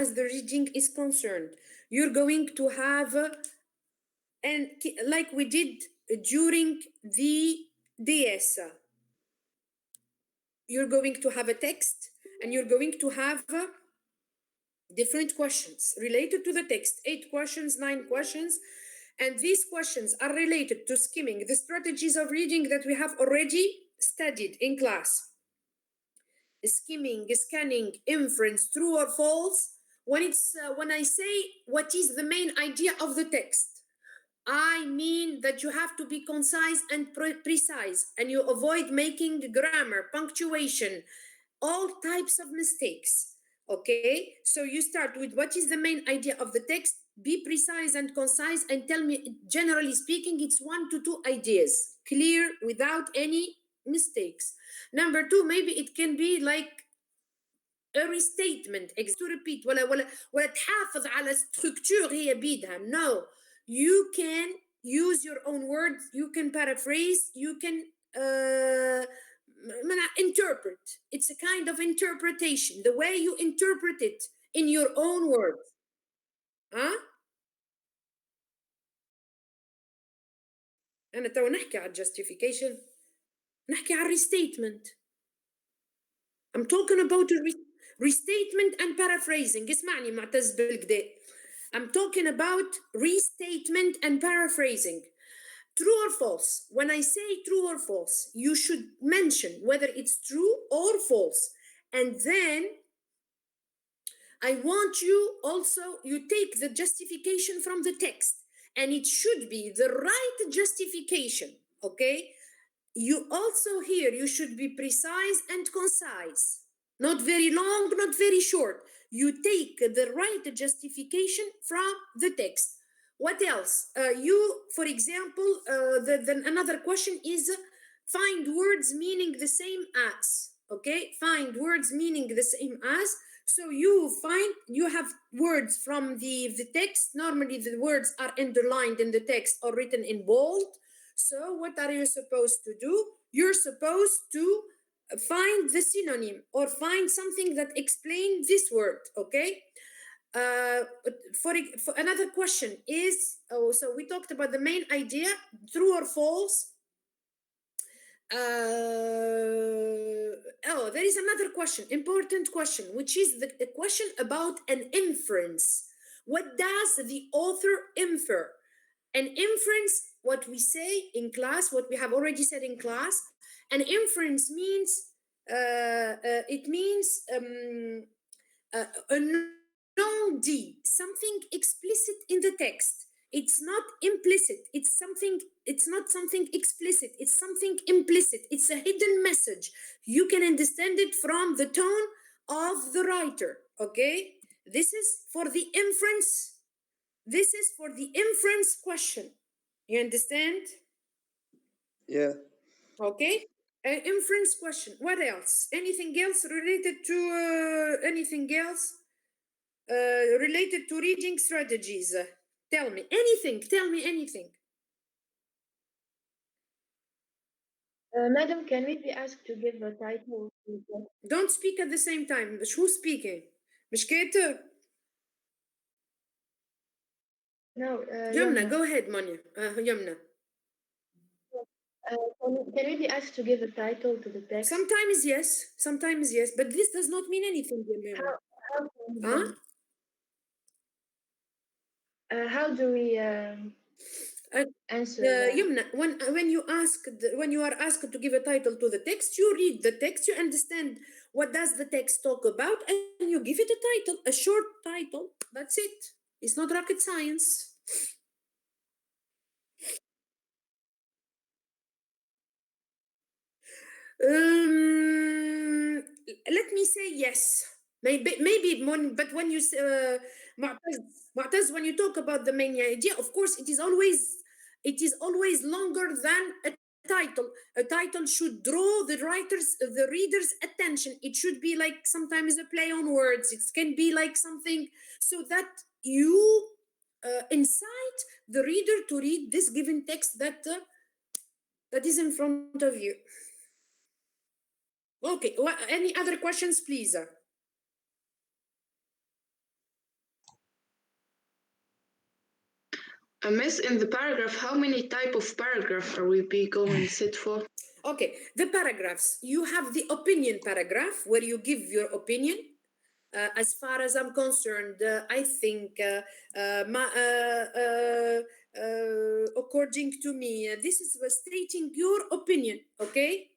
as the reading is concerned. You're going to have, and like we did during the DS, you're going to have a text and you're going to have different questions related to the text, 8 questions, 9 questions. And these questions are related to skimming, the strategies of reading that we have already studied in class. Skimming, scanning, inference, true or false. When I say what is the main idea of the text, I mean that you have to be concise and precise, and you avoid making grammar, punctuation, all types of mistakes. Okay, so you start with what is the main idea of the text, be precise and concise, and tell me, generally speaking, it's 1 to 2 ideas, clear, without any mistakes. Number 2, maybe it can be like a restatement, to repeat, ولا تحافظ على structure هي بيدها. No, you can use your own words, you can paraphrase, you can interpret. It's a kind of interpretation, the way you interpret it in your own words. ها؟ أنا تو نحكي على justification، نحكي على restatement. I'm talking about restatement and paraphrasing. اسمعني معتز بالكدا. I'm talking about restatement and paraphrasing. True or false? When I say true or false, you should mention whether it's true or false. And then I want you also, you take the justification from the text, and it should be the right justification, okay? You also here, you should be precise and concise. Not very long, not very short. You take the right justification from the text. What else? For example, another question is find words meaning the same as. Okay, find words meaning the same as. So you have words from the text. Normally the words are underlined in the text or written in bold. So what are you supposed to do? You're supposed to find the synonym or find something that explains this word, okay? For another question is, so we talked about the main idea, true or false. There is another question, important question, which is the question about an inference. What does the author infer? An inference, what we say in class, what we have already said in class, an inference means, it means a non-D, something explicit in the text. It's not implicit, it's not something explicit, it's something implicit, it's a hidden message. You can understand it from the tone of the writer, okay? This is for the inference. This is for the inference question. You understand? Yeah. Okay. Inference question. What else? Anything else related to anything else related to reading strategies? Tell me anything. Tell me anything. Madam, can we be asked to give a title? Don't speak at the same time. Who's speaking? مش كاتر. No. Yumna, go ahead, Manya. Yumna. Can we be asked to give a title to the text? Sometimes yes, but this does not mean anything. How do we answer? Yumna, when you are asked to give a title to the text, you read the text, you understand what does the text talk about, and you give it a title, a short title. That's it. It's not rocket science. Let me say yes. Maybe, but when you Mu'taz, when you talk about the main idea, of course, it is always longer than a title. A title should draw the reader's attention. It should be like sometimes a play on words. It can be like something so that you incite the reader to read this given text that is in front of you. Okay, any other questions, please? Miss, in the paragraph, how many type of paragraph are we going to sit for? Okay, the paragraphs. You have the opinion paragraph where you give your opinion. As far as I'm concerned, I think, according to me, this is stating your opinion, okay?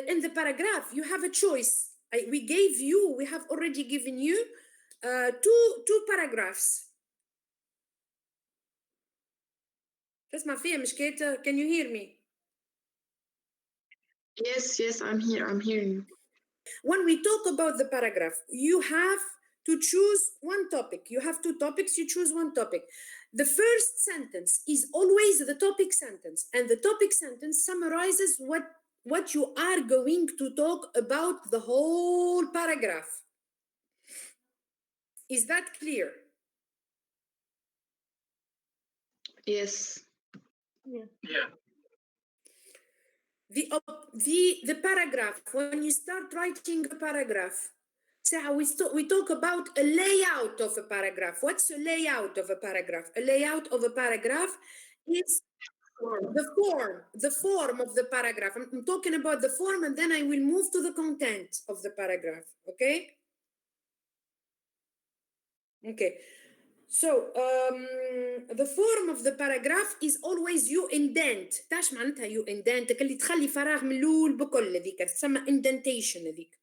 In the paragraph, you have a choice. We have already given you two paragraphs. تسمع فيها مشكلة? Can you hear me? Yes, I'm here. I'm hearing you. When we talk about the paragraph, you have to choose one topic. You have two topics, you choose one topic. The first sentence is always the topic sentence, and the topic sentence summarizes what you are going to talk about the whole paragraph. Is that clear? Yes. Yeah. The paragraph, when you start writing a paragraph, so we talk about a layout of a paragraph. What's a layout of a paragraph? A layout of a paragraph is the form of the paragraph. I'm talking about the form, and then I will move to the content of the paragraph. Okay. So the form of the paragraph is always you indent. تاش معناتها you indent اللي تخلي فراغ من الأول بكل هذيك تسمى indentation هذيك.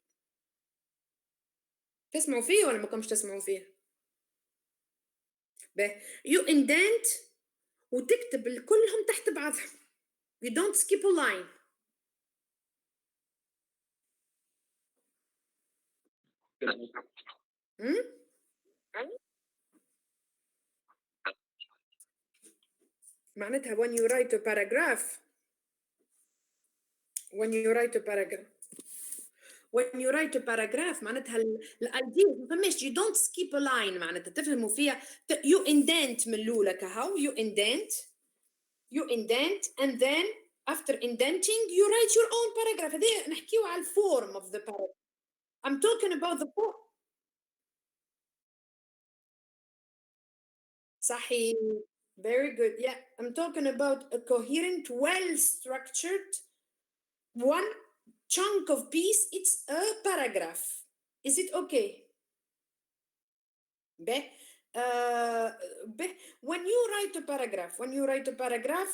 تسمعوا فيه ولا ما كنتش تسمعوا فيه؟ باهي you indent وتكتب الكلهم تحت بعضهم. You don't skip a line. معناتها when you write a paragraph معناتها الايديا ما فماش you don't skip a line معناتها تفهموا فيها you indent من الأولى كهو you indent and then after indenting you write your own paragraph. هذه نحكيو على الفورم of the paragraph. I'm talking about the form. صحيح. Very good. Yeah, I'm talking about a coherent, well-structured one chunk of piece. It's a paragraph. Is it okay? When you write a paragraph,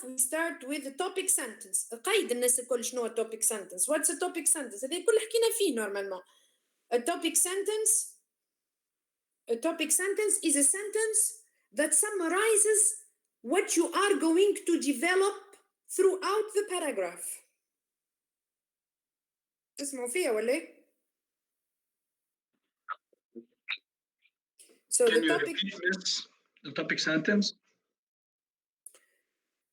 we start with the topic sentence. قيد الناس الكل شنو topic sentence. What's a topic sentence? هذا كل حكينا فيه normalement. A topic sentence is a sentence that summarizes what you are going to develop throughout the paragraph. تسمعوا فيها ولا؟ So Can the you topic repeat this? The topic sentence?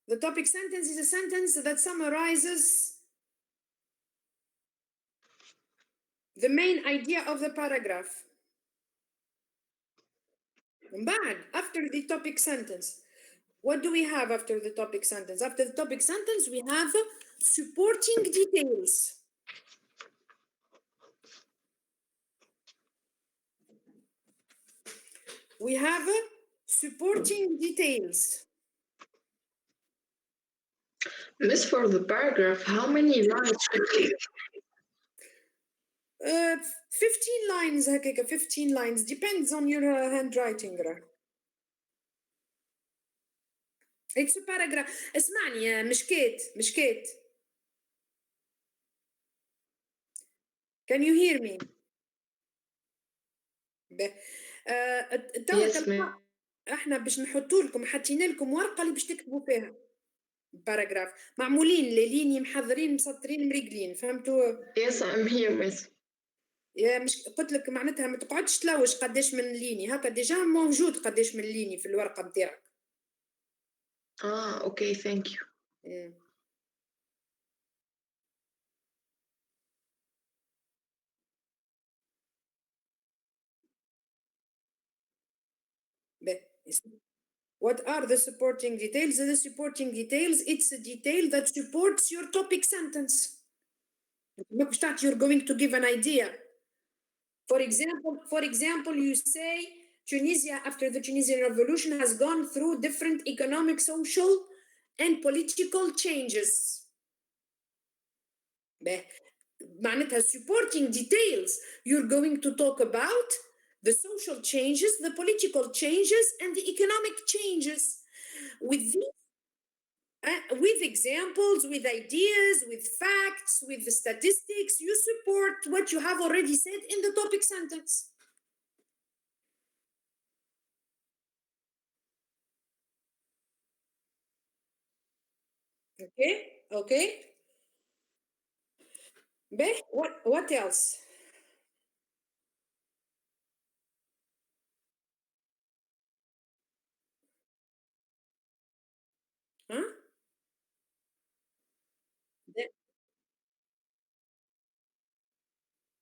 The topic sentence is a sentence that summarizes the main idea of the paragraph. بعد, after the topic sentence, what do we have after the topic sentence? After the topic sentence, we have supporting details. We have supporting details. Miss, for the paragraph, how many lines should be? 15 lines هكاك 15 lines depends on your handwriting. It's a paragraph. اسمعني يا مشكات. Can you hear me? Yes, ma'am. احنا باش نحطوا لكم حطينا لكم ورقه اللي باش تكتبوا فيها باراجراف معمولين ليني محضرين مسطرين مريقلين فهمتوا؟ Yes, I'm here, Miss. يا مش قلت لك معناتها ما تقعدش تلوش قداش من ليني هكا ديجا موجود قداش من ليني في الورقه نتاعك. Okay, thank you. What are the supporting details? The supporting details, it's a detail that supports your topic sentence. You're going to give an idea. For example, you say Tunisia, after the Tunisian revolution, has gone through different economic, social, and political changes. معناتها supporting details, you're going to talk about the social changes, the political changes, and the economic changes. With examples, with ideas, with facts, with the statistics, you support what you have already said in the topic sentence. Okay. What else? Huh?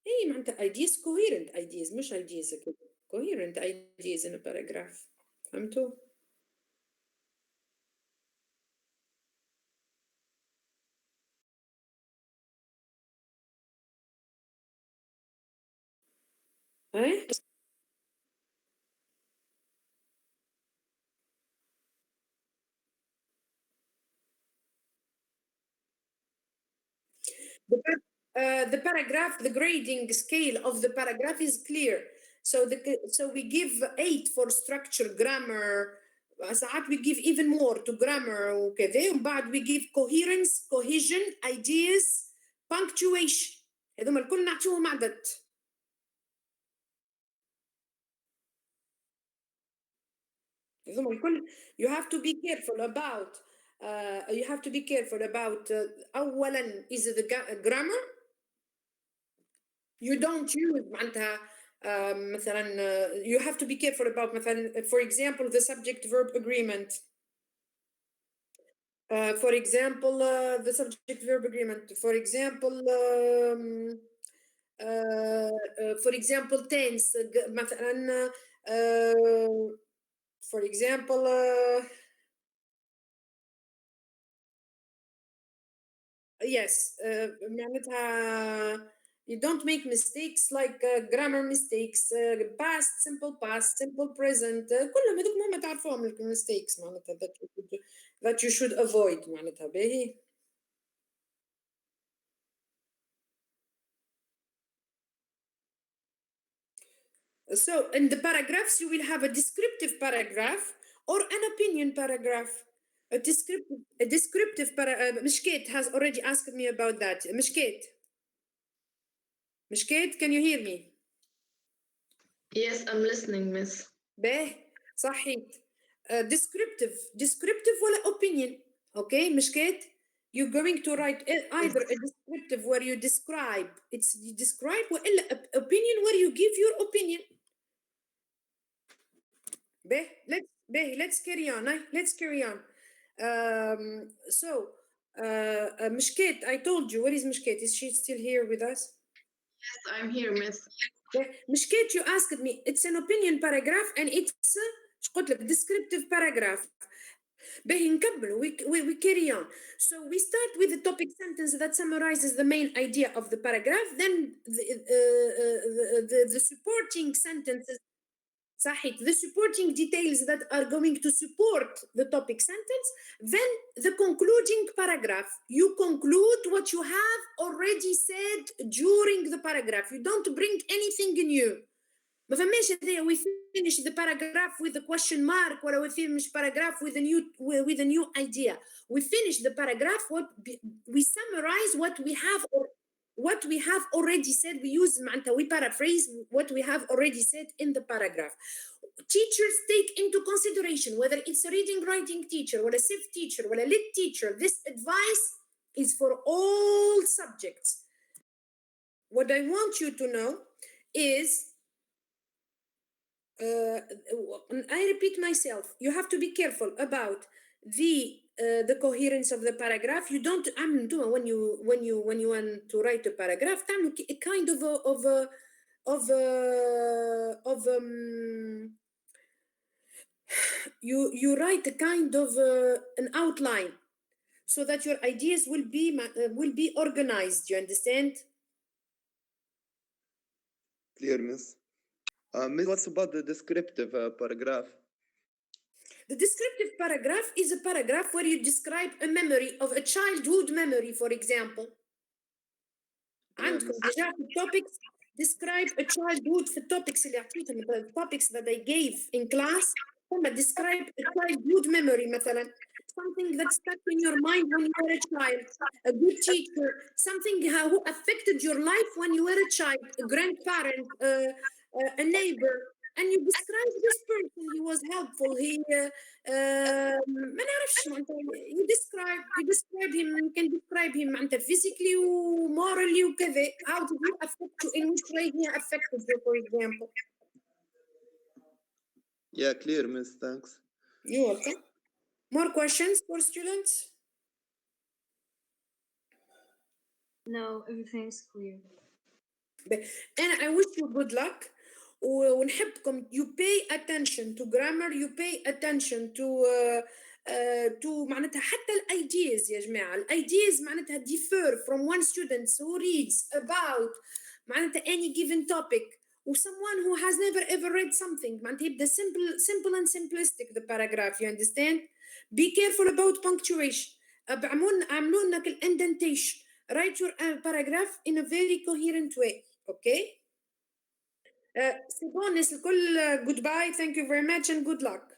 ايه معناتها ideas coherent ideas مش ideas كده coherent ideas in a paragraph فهمتوا؟ ايه the paragraph, the grading scale of the paragraph is clear. So we give 8 for structure, grammar. ساعات we give even more to grammar وكذا ومن بعد we give coherence, cohesion, ideas, punctuation. هذوما الكل نعطيهم عدد. هذوما الكل you have to be careful about أولاً is the grammar. You don't use معناتها مثلا you have to be careful about مثلا for example the subject verb agreement. For example the subject verb agreement. For example tense مثلا for example yes معناتها you don't make mistakes like grammar mistakes, past, simple present, كلهم هذوك هما تعرفوهم mistakes معناتها that you should avoid معناتها باهي. So in the paragraphs you will have a descriptive paragraph or an opinion paragraph. A descriptive Mishket has already asked me about that. Mishket, can you hear me? Yes, I'm listening, Miss. صحيت. Descriptive ولا opinion. Okay, Mishket, you're going to write either a descriptive where you describe, you describe وإلا opinion where you give your opinion. Let's carry on. So Mishket, I told you, where is Mishket? Is she still here with us? Yes, I'm here, Miss. Mishket, you asked me, it's an opinion paragraph and it's قلت لك descriptive paragraph. باهي نكمل, we carry on. So we start with the topic sentence that summarizes the main idea of the paragraph, then the supporting sentences, the supporting details that are going to support the topic sentence, then the concluding paragraph. You conclude what you have already said during the paragraph. You don't bring anything new. ما فماش هذايا we finish the paragraph with a question mark ولا we finish paragraph with a new idea. We finish the paragraph, we summarize what we have already said. We paraphrase what we have already said in the paragraph. Teachers take into consideration whether it's a reading writing teacher or a civ teacher or a lit teacher. This advice is for all subjects. What I want you to know is I repeat myself, you have to be careful about the coherence of the paragraph. You don't when you want to write a paragraph, a kind you write a kind of an outline so that your ideas will be organized. You understand? Clear, Miss. Miss, what's about the descriptive paragraph? The descriptive paragraph is a paragraph where you describe a memory of a childhood memory, for example. عندكم déjà في topics describe a childhood في التوبكس اللي عطيتهم topics that they gave in class. ثم describe a childhood memory مثلا something that stuck in your mind when you were a child, a good teacher, something who affected your life when you were a child, a grandparent, a neighbor, and you describe this person. He was helpful. He ما نعرفش معناتها you describe him. You can describe him معناتها physically و morally وكذا. How did he affect you? In which way he affected you, for example? Yeah, clear, Miss. Thanks. You're welcome. More questions for students? No, everything's clear. And I wish you good luck. ونحبكم you pay attention to grammar, you pay attention to معناتها حتى ideas يا جماعة. ideas معناتها differ from one student who reads about معناتها any given topic or someone who has never ever read something. معناتها يبدا simple and simplistic the paragraph, you understand? Be careful about punctuation. اعملوا لنا indentation. Write your paragraph in a very coherent way. Okay? C'est bon, الكل. Goodbye. Thank you very much and good luck.